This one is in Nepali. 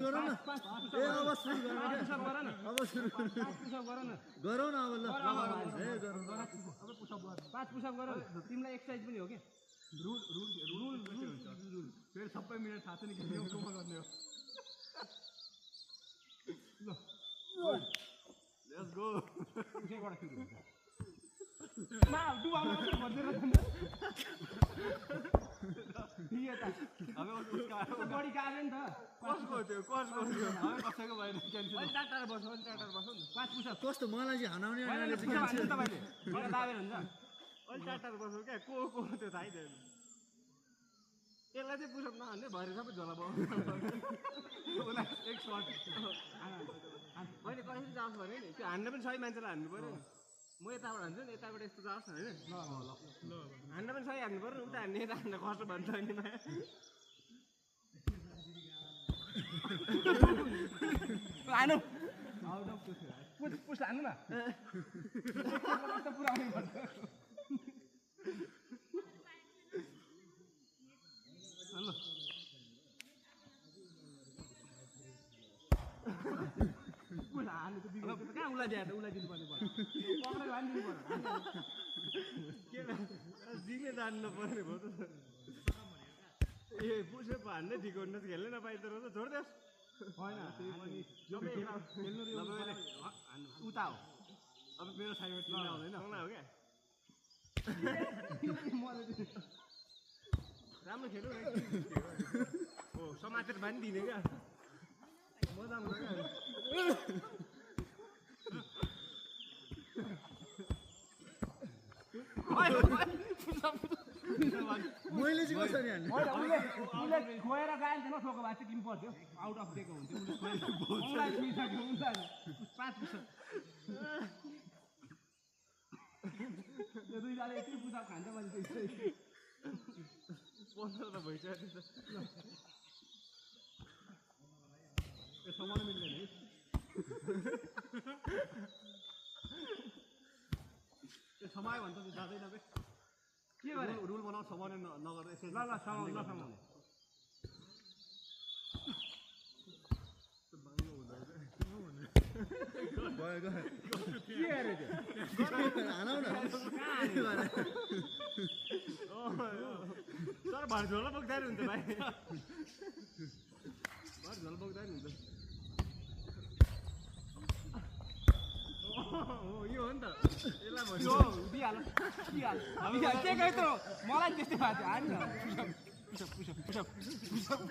गरौँ न ए अब सुरु गरौँ के अब सुरु गरौँ न अब ल ए गरौँ अब पुसअप गर 5 पुसअप गर तिमीलाई एक्सरसाइज पनि हो के रुल फेरि सबै मिनेट थाहा छ नि के कोमा गर्ने हो ल लेट्स गो उठेबाट सुरु हुन्छ मा डुबाउनु मात्र भन्दैन ठीक है त अब उसका बडी गाले नि त कसको त्यो अब कसैको भएन क्यान्सल अलि टाटा बस्नु नि 5 पुसअप कस्तो मलाई चाहिँ हनाउने आइले चाहिँ क्यान्सल तपाईले मलाई दाबेर हुन्छ अलि टाटा बस्नु क्या को त्यो थाहै छैन यसलाई चाहिँ पुसअप नहान्ने भएर सबै झोला भयो उसलाई एक सर्ट मैले कसरी जाओस् भने नि त्यो हान्न पनि सही मान्छेलाई हान्नु पर्यो नि म यताबाट हान्छु नि यताबाट यस्तो जाओस् न होइन ल हान्न पनि सही हान्नु पर्यो नि उता हान्ने यता हान्न खर्च भन्छ नि माया हानु आउट अफ पुस हान्नु न पुरा आउने भन्छ हेलो पुला हाल्नु त बिग्रेको त कहाँ उसलाई दिएर उसलाई दिनुपर्ने पर्यो पक्रेर हानिदिनु पर्यो के जिग्ने जान्नु पर्ने भयो त ए पुसै हान्दै ठिक हुन्न खेल्नै नपाइदो रहेछ छोडिदियोस् होइन उता हो अब मेरो साइडमा टिम आउँदैन हो क्या राम्रो खेल्यो हो समातेर पनि दिने क्या मजा आउँछ क्या मैले चाहिँ कसरी हान्ने उसले खोएर गयो नि त नठोको भए चाहिँ टिम पर्थ्यो आउट अफ दिएको हुन्थ्यो उसले छुइसक्यो उसलाई 5 पुसअप यो दुईजनाले यति पुसअप खान्छ मैले त्यस्तै 15 त भइसक्यो यो समान मिल्दैन है यो समय भन्छ त जाँदैन बे के गरे रुल बनाऊ समाउने नगर्दै यसै ल समाउने नसमाउने भयो गयो के गरे त्यो हानौ न तर भर झोला बोक्दैन हुन्छ भाइ भर झोला बोक्दैन हुन्छ यो हो नि त यसलाई भन्यो दिइहाल के गयो त मलाई त्यस्तै भएको थियो हान न पुसअप